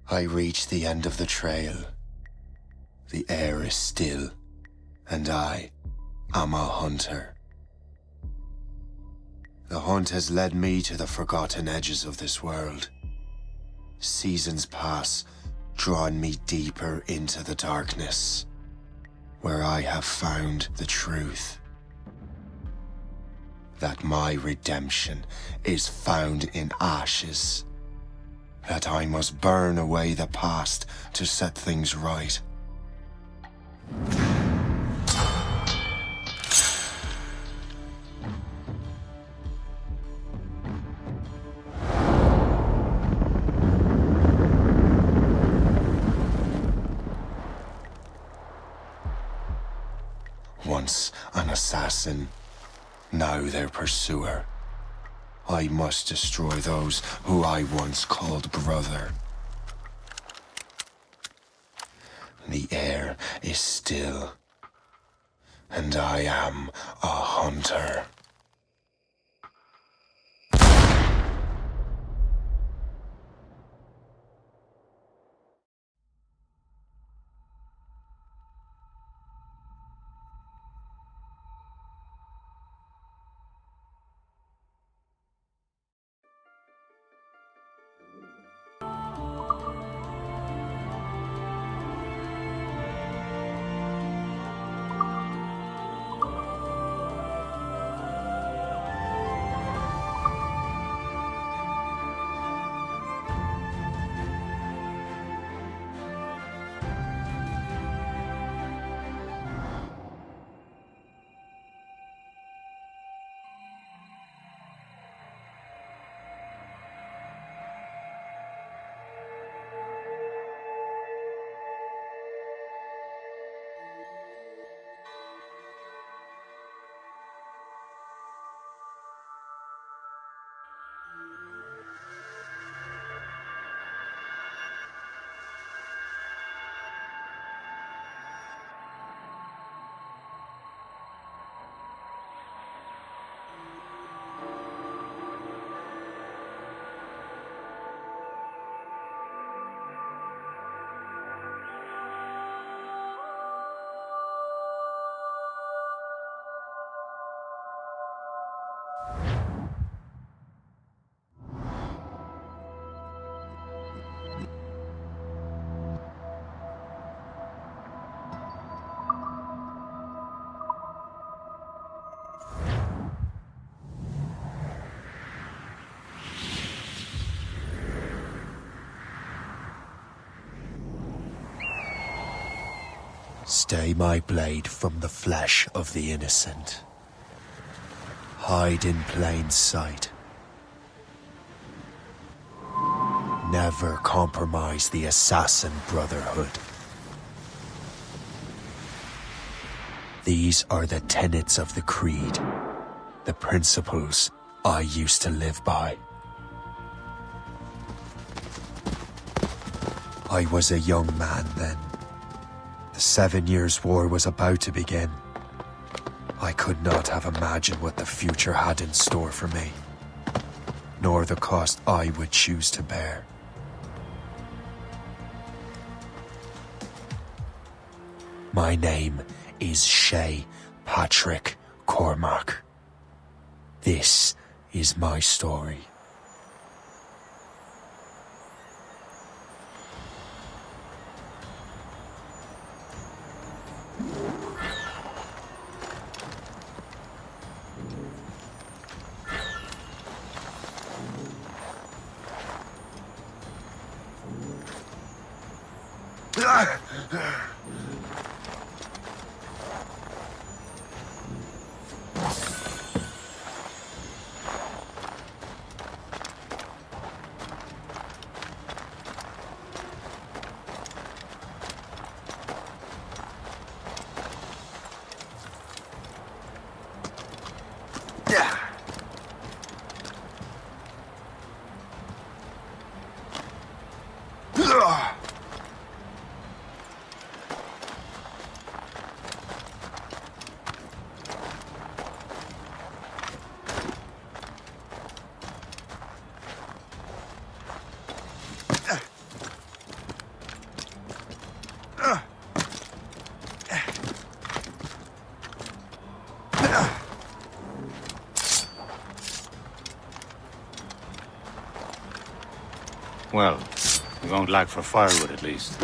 I reach the end of the trail. The air is still, and I am a hunter. The hunt has led me to the forgotten edges of this world. Seasons pass, drawing me deeper into the darkness, where I have found the truth. That my redemption is found in ashes. That I must burn away the past to set things right. Once an assassin, now their pursuer. I must destroy those who I once called brother. The air is still, and I am a hunter. Stay my blade from the flesh of the innocent. Hide in plain sight. Never compromise the assassin brotherhood. These are the tenets of the creed, the principles I used to live by. I was a young man then. The 7 Years' War was about to begin. I could not have imagined what the future had in store for me, nor the cost I would choose to bear. My name is Shay Patrick Cormac. This is my story. Well, we won't lack for firewood at least.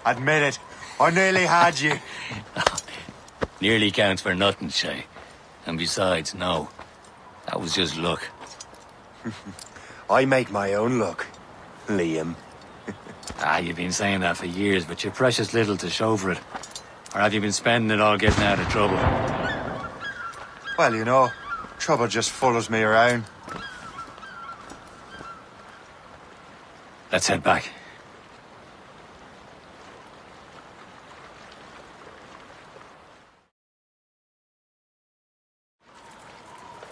Admit it, I nearly had you. Nearly counts for nothing, Shay. And besides, no. That was just luck. I make my own luck, Liam. You've been saying that for years, but you're precious little to show for it. Or have you been spending it all getting out of trouble? Well, you know, trouble just follows me around. Let's head back.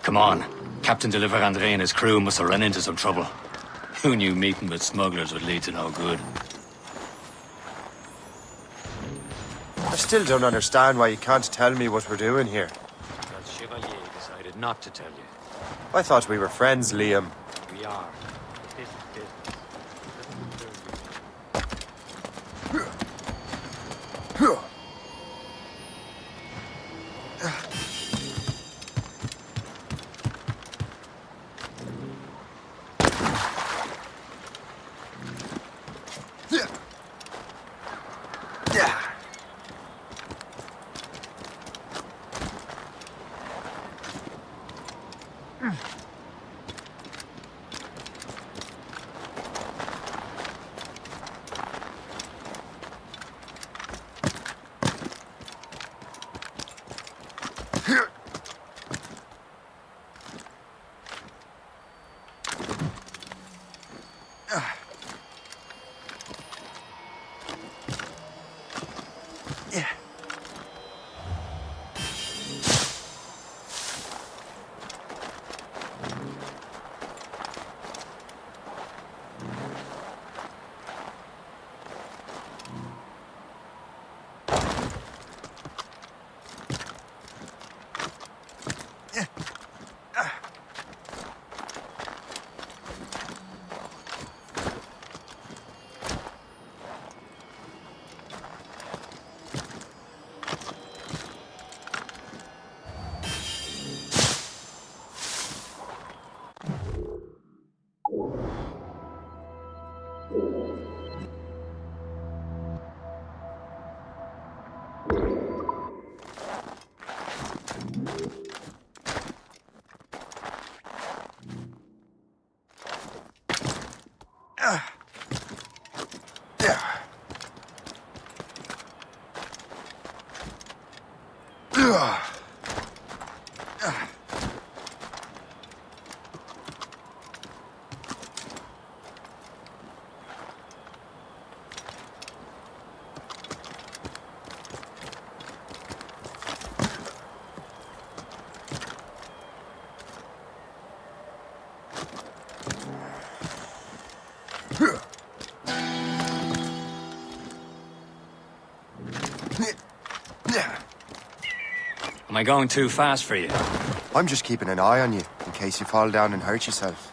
Come on. Captain de la Vérendrye and his crew must have run into some trouble. Who knew meeting with smugglers would lead to no good? I still don't understand why you can't tell me what we're doing here. Because Chevalier decided not to tell you. I thought we were friends, Liam. We are. This is business. Am I going too fast for you? I'm just keeping an eye on you, in case you fall down and hurt yourself.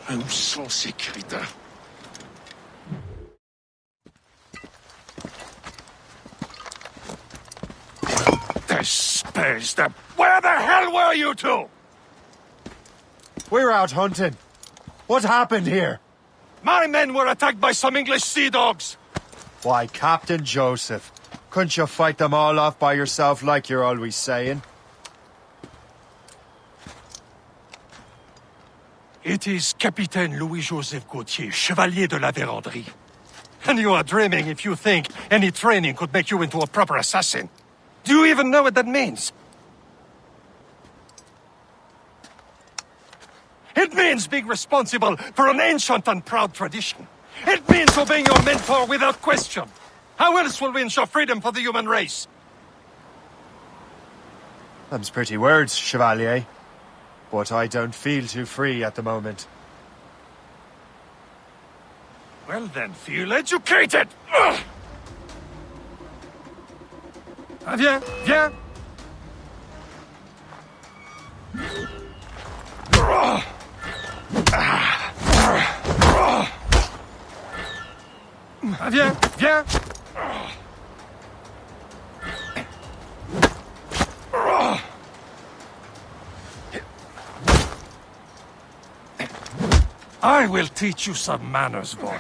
Où sont ces crétins? Where the hell were you two? We're out hunting. What happened here? My men were attacked by some English sea dogs. Why, Captain Joseph, couldn't you fight them all off by yourself like you're always saying? It is Capitaine Louis-Joseph Gauthier, Chevalier de la Vérendrye. And you are dreaming if you think any training could make you into a proper assassin. Do you even know what that means? It means being responsible for an ancient and proud tradition. It means obeying your mentor without question. How else will we ensure freedom for the human race? Them's pretty words, Chevalier. But I don't feel too free at the moment. Well then, feel educated! Ugh! Viens, viens! Viens, viens! I will teach you some manners, boy.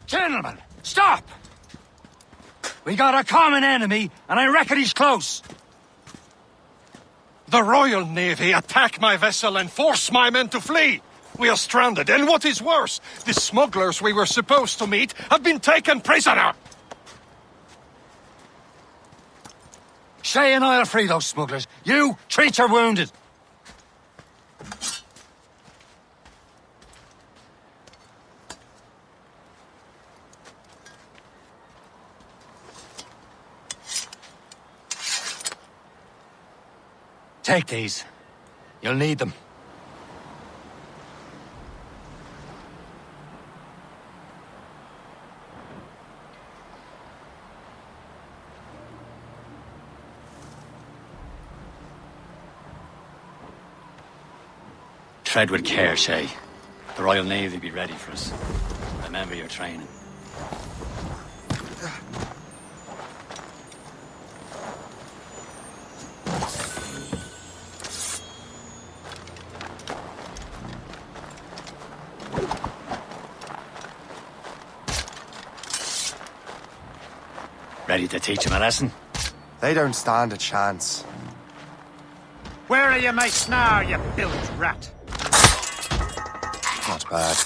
Gentlemen, stop! We got a common enemy, and I reckon he's close. The Royal Navy attack my vessel and force my men to flee. We are stranded, and what is worse, the smugglers we were supposed to meet have been taken prisoner. Shay and I'll free those smugglers. You treat your wounded. Take these. You'll need them. Tread with care, Shay. The Royal Navy be ready for us. Remember your training. Ready to teach him a lesson? They don't stand a chance. Where are your mates now, you bilge rat? Not bad.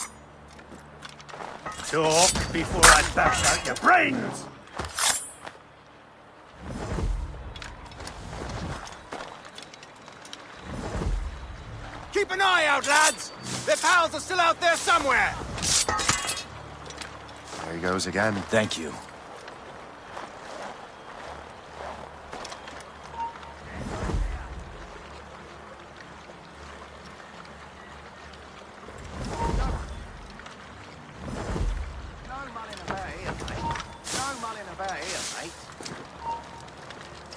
Talk before I bash out your brains! Keep an eye out, lads! Their pals are still out there somewhere! There he goes again. Thank you.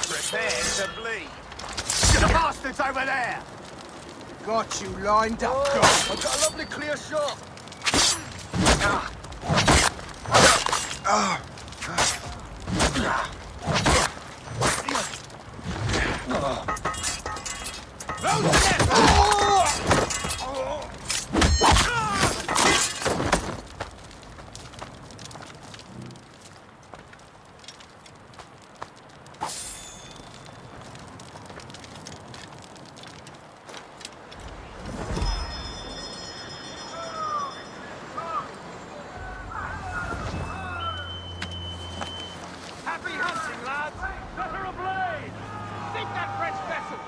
Prepare to bleed. The bastards over there! Got you lined up, I've got a lovely clear shot. Happy hunting, lads! Set her ablaze! Sink that French vessel!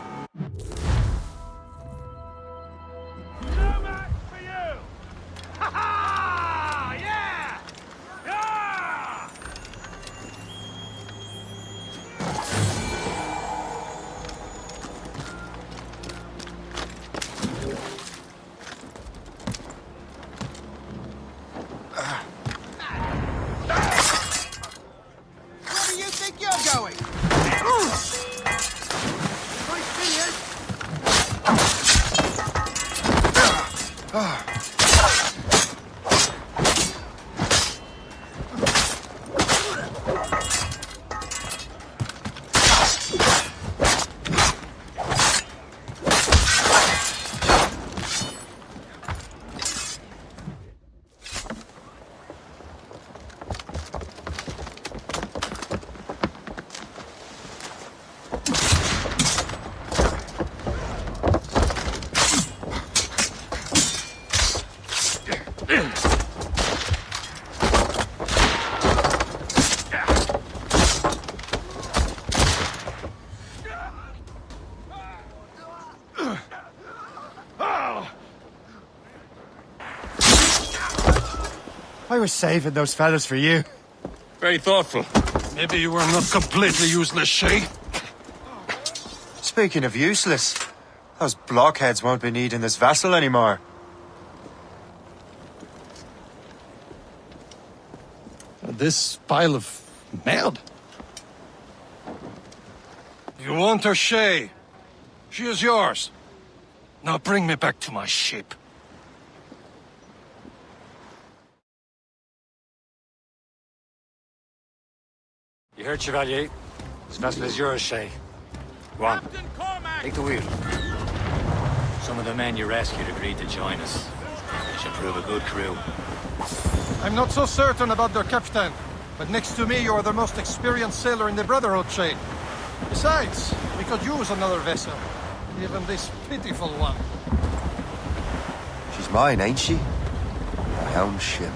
I was saving those fellas for you. Very thoughtful. Maybe you were not completely useless, Shay. Speaking of useless, those blockheads won't be needing this vessel anymore. This pile of merde. You want her, Shay? She is yours. Now bring me back to my ship. You heard, Chevalier? This vessel is yours, Shay. Go on. Take the wheel. Some of the men you rescued agreed to join us. They should prove a good crew. I'm not so certain about their captain, but next to me you are the most experienced sailor in the Brotherhood, Shay. Besides, we could use another vessel. Even this pitiful one. She's mine, ain't she? My own ship.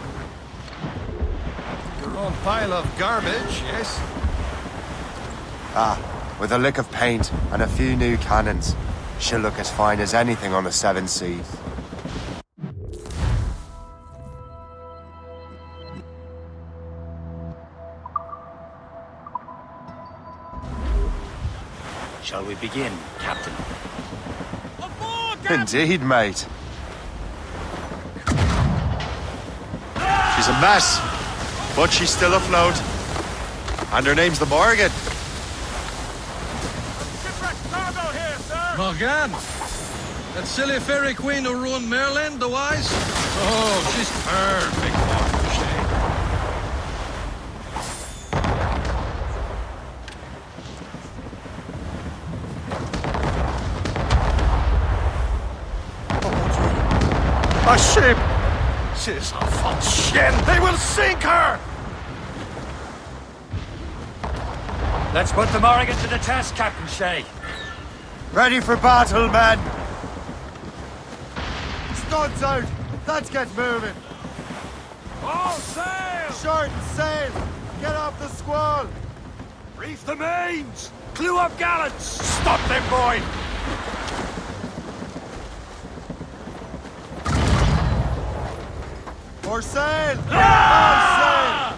Your own pile of garbage, yes? Ah, with a lick of paint and a few new cannons, she'll look as fine as anything on the Seven Seas. Shall we begin, Captain? Indeed, mate. She's a mess, but she's still afloat. And her name's the Morgan. Morgan? That silly fairy queen who ruined Merlin, the wise? Oh, she's perfect now for Shay. A ship! Ces enfants chiens! They will sink her! Let's put the Morrigan to the test, Captain Shay. Ready for battle, men! Studs out! Let's get moving! All sail! Short and sail! Get off the squall! Reef the mains! Clew up gallants! Stop them, boy! More sail! More sail!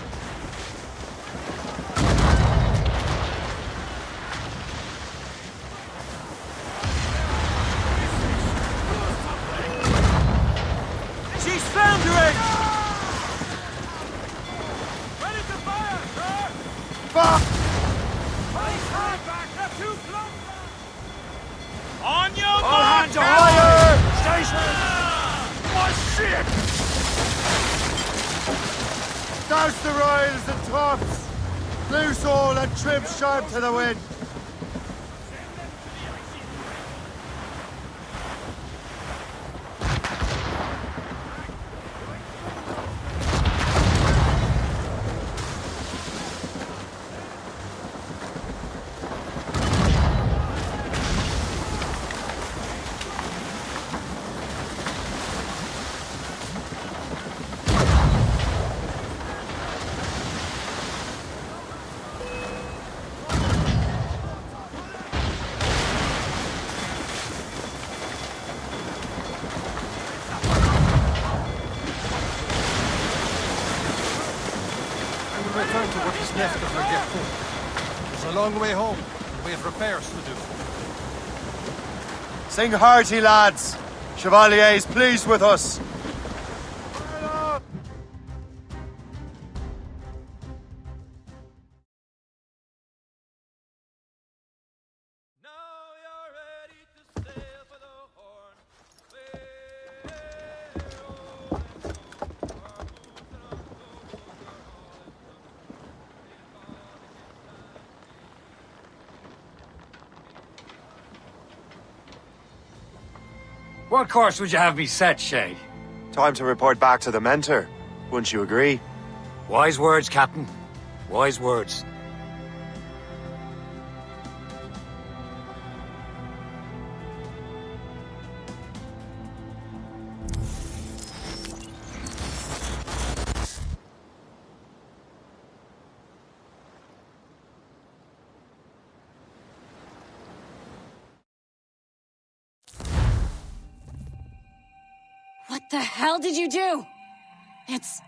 She's foundering! Ready to fire, sir! Fuck! Place hard back, they're too close! On your All mark! hands fire! Station! My shit! Douse the royals and tops! Loose all and trim sharp to the wind! Return to what is left of her depot. It's a long way home, and we have repairs to do. Sing hearty, lads! Chevalier is pleased with us! What course would you have me set, Shay? Time to report back to the mentor. Wouldn't you agree? Wise words, Captain. Wise words. What the hell did you do? It's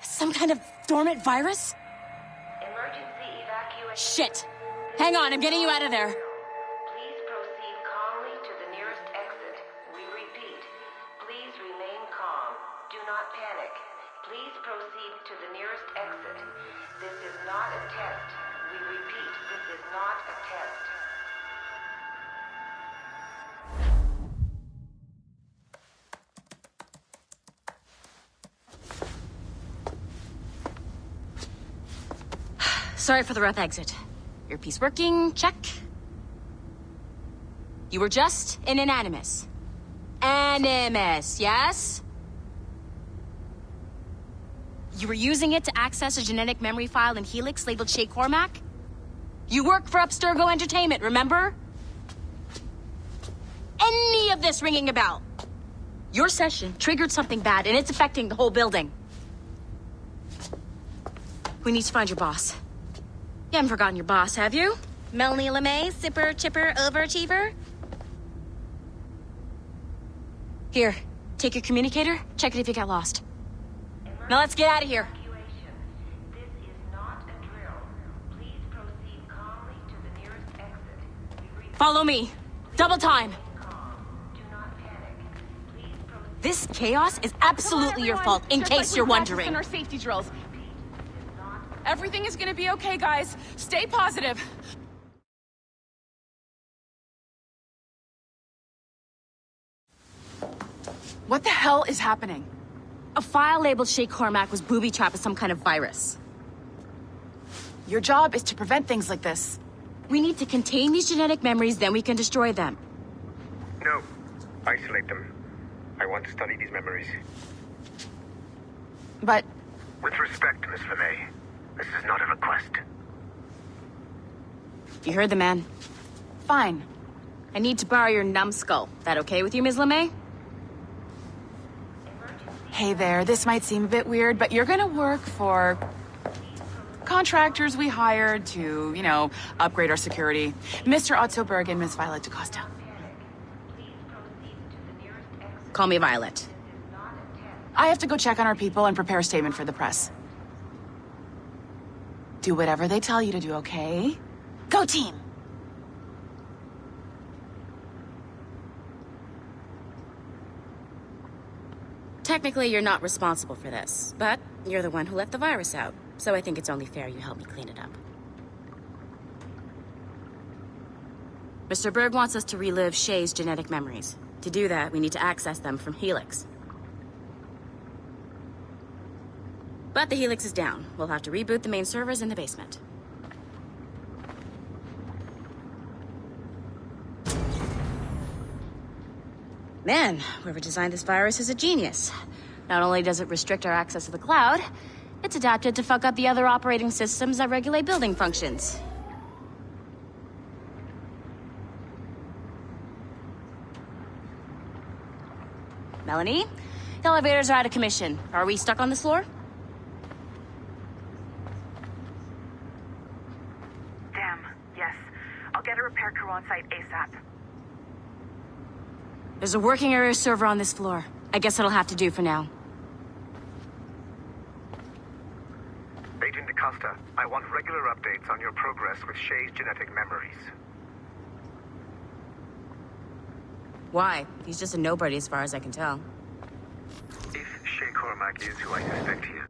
some kind of dormant virus? Emergency evacuation. Shit! Hang on, I'm getting you out of there. Please proceed calmly to the nearest exit. We repeat, please remain calm. Do not panic. Please proceed to the nearest exit. This is not a test. We repeat, this is not a test. Sorry for the rough exit. Earpiece working, check. You were just an Animus. Animus, yes? You were using it to access a genetic memory file in Helix labeled Shay Cormac? You work for Abstergo Entertainment, remember? Any of this ringing a bell? Your session triggered something bad, and it's affecting the whole building. We need to find your boss. You haven't forgotten your boss, have you? Melanie LeMay, super chipper overachiever? Here, take your communicator, check it if you got lost. Now let's get out of here. Evacuation. This is not a drill. Please proceed calmly to the nearest exit. We repeat, Follow me. Double time. calm. Do not panic. Please proceed. This chaos is absolutely your fault, in case you're wondering. Our safety drills. Everything is gonna be okay, guys. Stay positive. What the hell is happening? A file labeled Shay Cormac was booby-trapped with some kind of virus. Your job is to prevent things like this. We need to contain these genetic memories, then we can destroy them. No. Isolate them. I want to study these memories. But With respect, Miss LeMay, this is not a request. You heard the man. fine. I need to borrow your numbskull. That okay with you, Ms. LeMay? Hey there, this might seem a bit weird, but you're gonna work for contractors we hired to, you know, upgrade our security. Mr. Otto Berg and Miss Violet DaCosta. Call me Violet. I have to go check on our people and prepare a statement for the press. Do whatever they tell you to do, okay? Go team! Technically, you're not responsible for this, but you're the one who let the virus out, so I think it's only fair you help me clean it up. Mr. Berg wants us to relive Shay's genetic memories. To do that, we need to access them from Helix. But the Helix is down. We'll have to reboot the main servers in the basement. Man, whoever designed this virus is a genius. Not only does it restrict our access to the cloud, it's adapted to fuck up the other operating systems that regulate building functions. Melanie? The elevators are out of commission. Are we stuck on this floor? Damn, yes. I'll get a repair crew on site ASAP. There's a working area server on this floor. I guess that'll have to do for now. Agent DaCosta, I want regular updates on your progress with Shay's genetic memories. Why? He's just a nobody as far as I can tell. If Shay Cormac is who I suspect he is,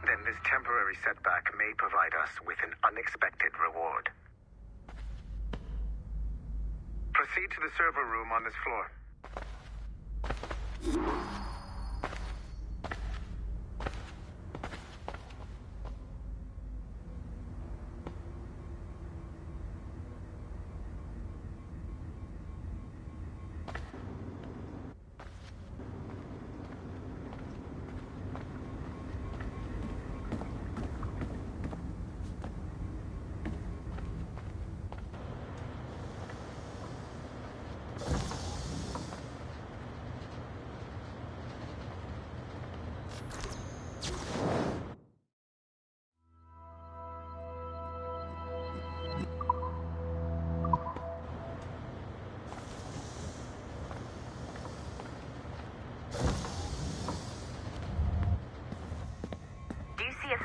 then this temporary setback may provide us with an unexpected reward. Proceed to the server room on this floor.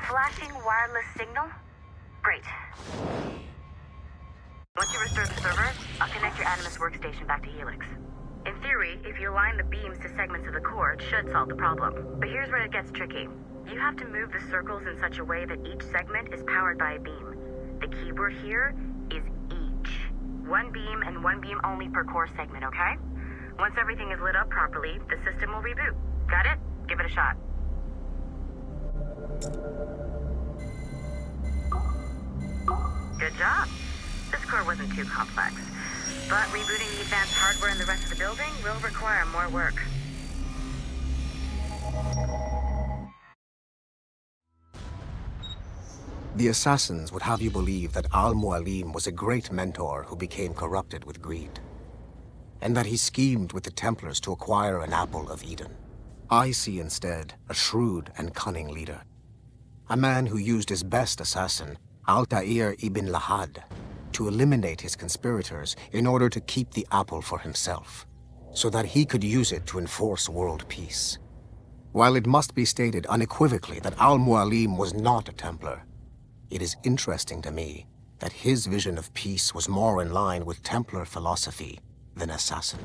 Flashing wireless signal? Great. Once you restore the server, I'll connect your Animus workstation back to Helix. In theory, if you align the beams to segments of the core, it should solve the problem. But here's where it gets tricky. You have to move the circles in such a way that each segment is powered by a beam. The keyword here is each. One beam and one beam only per core segment, okay? Once everything is lit up properly, the system will reboot. Got it? Give it a shot. Good job. This core wasn't too complex, but rebooting the advanced hardware in the rest of the building will require more work. The Assassins would have you believe that Al-Mualim was a great mentor who became corrupted with greed, and that he schemed with the Templars to acquire an Apple of Eden. I see instead a shrewd and cunning leader, a man who used his best assassin, Altair ibn Lahad, to eliminate his conspirators in order to keep the apple for himself, so that he could use it to enforce world peace. While it must be stated unequivocally that Al-Mualim was not a Templar, it is interesting to me that his vision of peace was more in line with Templar philosophy than assassin.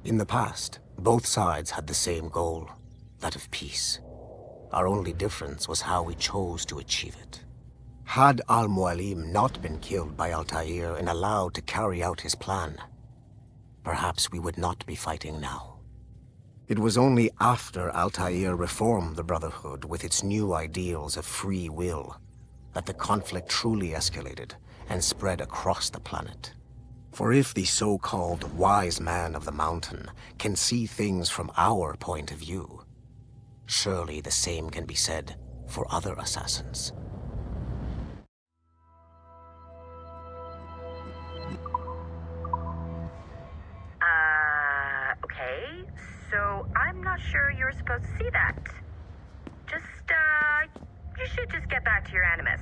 In the past, both sides had the same goal, that of peace. Our only difference was how we chose to achieve it. Had Al-Mualim not been killed by Altair and allowed to carry out his plan, perhaps we would not be fighting now. It was only after Altair reformed the Brotherhood with its new ideals of free will that the conflict truly escalated and spread across the planet. For if the so-called wise man of the mountain can see things from our point of view, surely the same can be said for other assassins. Okay, so I'm not sure you're supposed to see that. You should just get back to your Animus.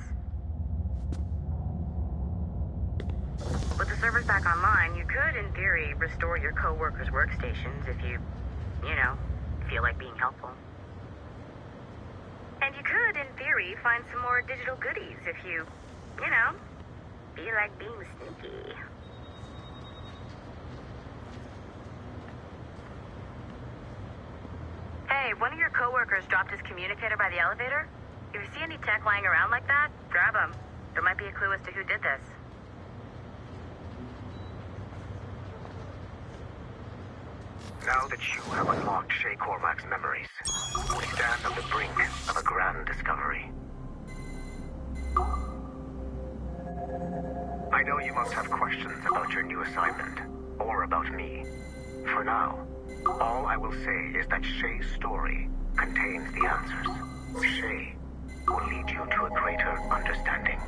With the servers back online, you could, in theory, restore your co-workers' workstations if you feel like being helpful. And you could, in theory, find some more digital goodies if you feel like being sneaky. Hey, one of your coworkers dropped his communicator by the elevator. If you see any tech lying around like that, grab them. There might be a clue as to who did this. Now that you have unlocked Shay Cormac's memories, we stand on the brink of a grand discovery. I know you must have questions about your new assignment, or about me. For now, all I will say is that Shay's story contains the answers. Shay will lead you to a greater understanding.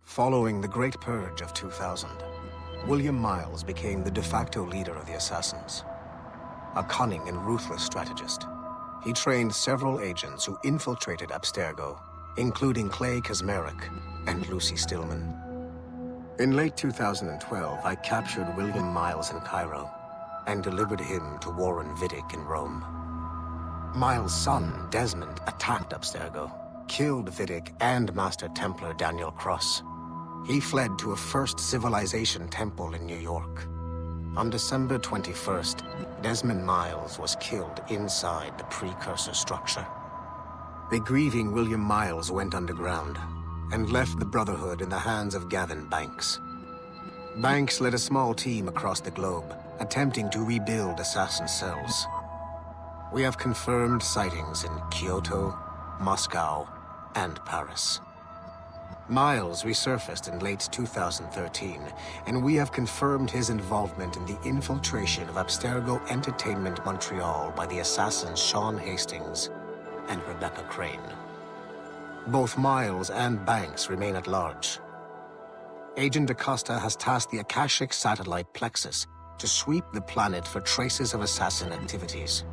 Following the Great Purge of 2000, William Miles became the de facto leader of the Assassins. A cunning and ruthless strategist, he trained several agents who infiltrated Abstergo, including Clay Kazmarek and Lucy Stillman. In late 2012, I captured William Miles in Cairo and delivered him to Warren Vidic in Rome. Miles' son, Desmond, attacked Abstergo, killed Vidic and Master Templar Daniel Cross. He fled to a First Civilization temple in New York. On December 21st, Desmond Miles was killed inside the precursor structure. The grieving William Miles went underground and left the Brotherhood in the hands of Gavin Banks. Banks led a small team across the globe, attempting to rebuild assassin cells. We have confirmed sightings in Kyoto, Moscow, and Paris. Miles resurfaced in late 2013, and we have confirmed his involvement in the infiltration of Abstergo Entertainment Montreal by the assassins Sean Hastings and Rebecca Crane. Both Miles and Banks remain at large. Agent Acosta has tasked the Akashic satellite Plexus to sweep the planet for traces of assassin activities.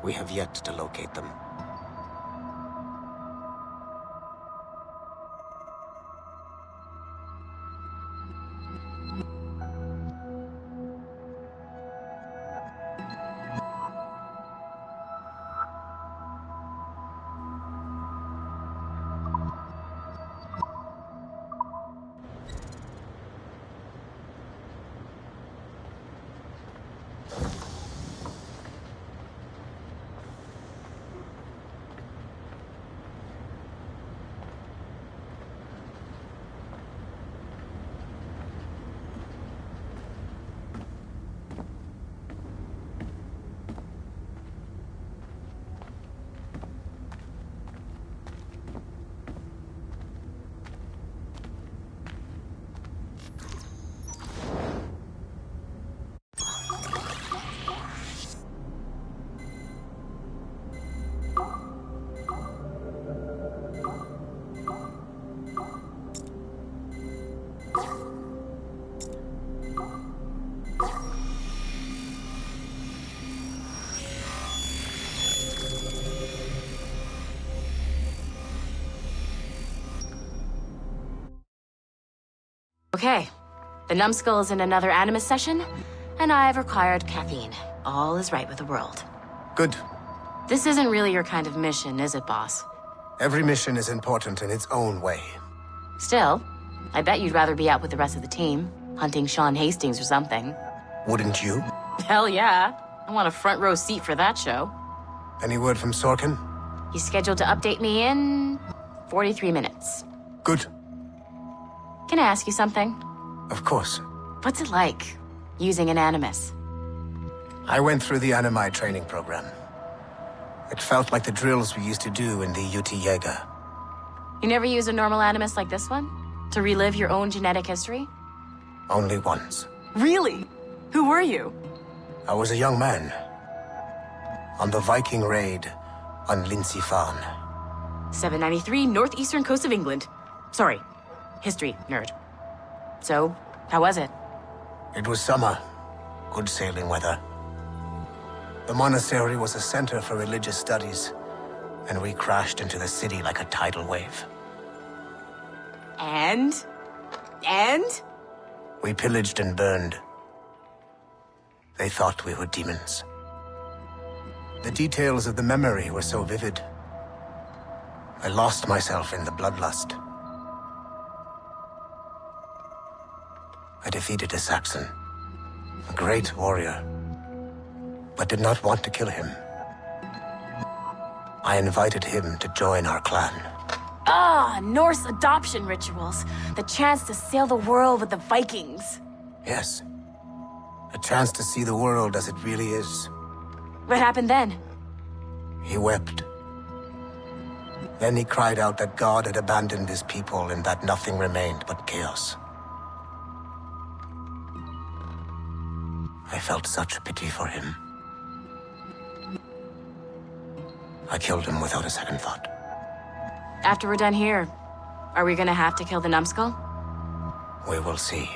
We have yet to locate them. Okay, the numbskull is in another Animus session, and I've required caffeine. All is right with the world. Good. This isn't really your kind of mission, is it, boss? Every mission is important in its own way. Still, I bet you'd rather be out with the rest of the team, hunting Sean Hastings or something. Wouldn't you? Hell yeah. I want a front row seat for that show. Any word from Sorkin? He's scheduled to update me in 43 minutes. Good. Can I ask you something? Of course. What's it like, using an Animus? I went through the Animi training program. It felt like the drills we used to do in the UT Jaeger. You never use a normal Animus like this one? To relive your own genetic history? Only once. Really? Who were you? I was a young man. On the Viking raid on Lindsey Farn. 793, northeastern coast of England. Sorry, history nerd. So, how was it? It was summer. Good sailing weather. The monastery was a center for religious studies, and we crashed into the city like a tidal wave. And? We pillaged and burned. They thought we were demons. The details of the memory were so vivid. I lost myself in the bloodlust. I defeated a Saxon, a great warrior, but did not want to kill him. I invited him to join our clan. Ah, Norse adoption rituals. The chance to sail the world with the Vikings. Yes. A chance to see the world as it really is. What happened then? He wept. Then he cried out that God had abandoned his people and that nothing remained but chaos. I felt such pity for him. I killed him without a second thought. After we're done here, are we gonna have to kill the numbskull? We will see.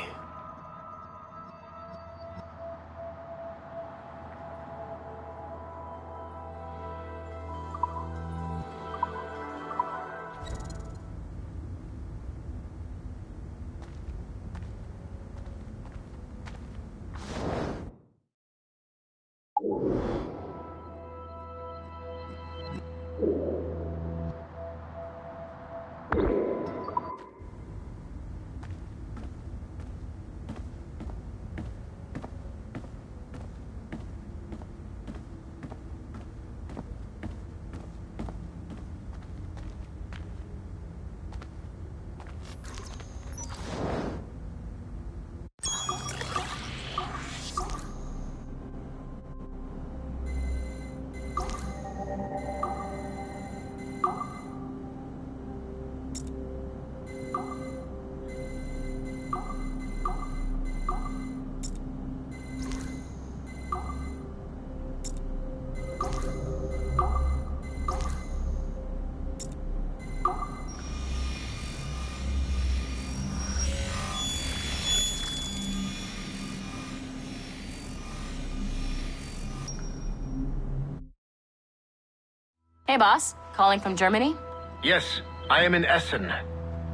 Hey, boss. Calling from Germany? Yes, I am in Essen,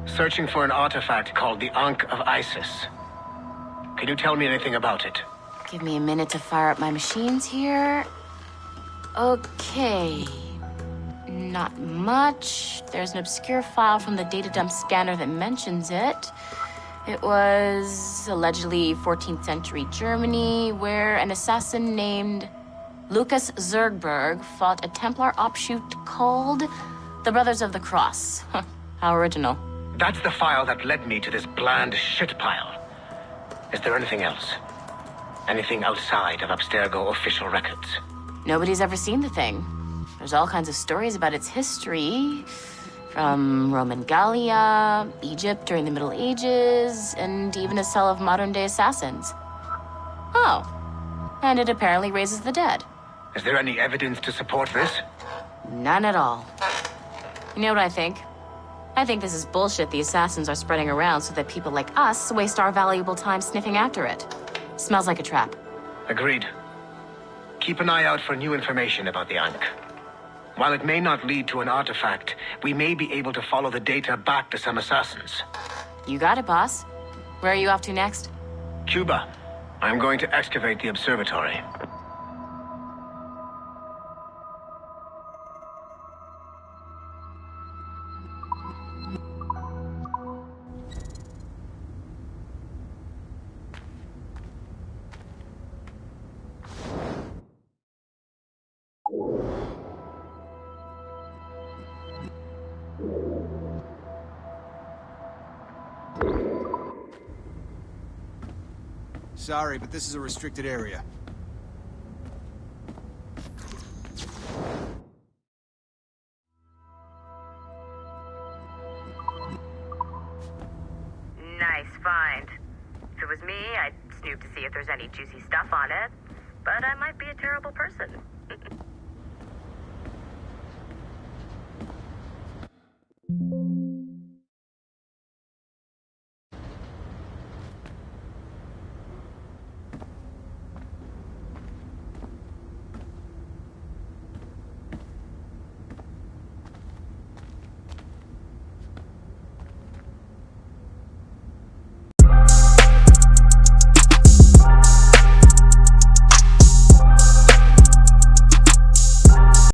searching for an artifact called the Ankh of Isis. Can you tell me anything about it? Give me a minute to fire up my machines here. Okay. Not much. There's an obscure file from the data dump scanner that mentions it. It was allegedly 14th century Germany, where an assassin named Lucas Zergberg fought a Templar offshoot called the Brothers of the Cross. How original. That's the file that led me to this bland shit pile. Is there anything else? Anything outside of Abstergo official records? Nobody's ever seen the thing. There's all kinds of stories about its history, from Roman Gallia, Egypt during the Middle Ages, and even a cell of modern-day assassins. Oh, and it apparently raises the dead. Is there any evidence to support this? None at all. You know what I think? I think this is bullshit the assassins are spreading around so that people like us waste our valuable time sniffing after it. Smells like a trap. Agreed. Keep an eye out for new information about the Ankh. While it may not lead to an artifact, we may be able to follow the data back to some assassins. You got it, boss. Where are you off to next? Cuba. I'm going to excavate the observatory. Sorry, but this is a restricted area. Nice find. If it was me, I'd snoop to see if there's any juicy stuff on it. But I might be a terrible person.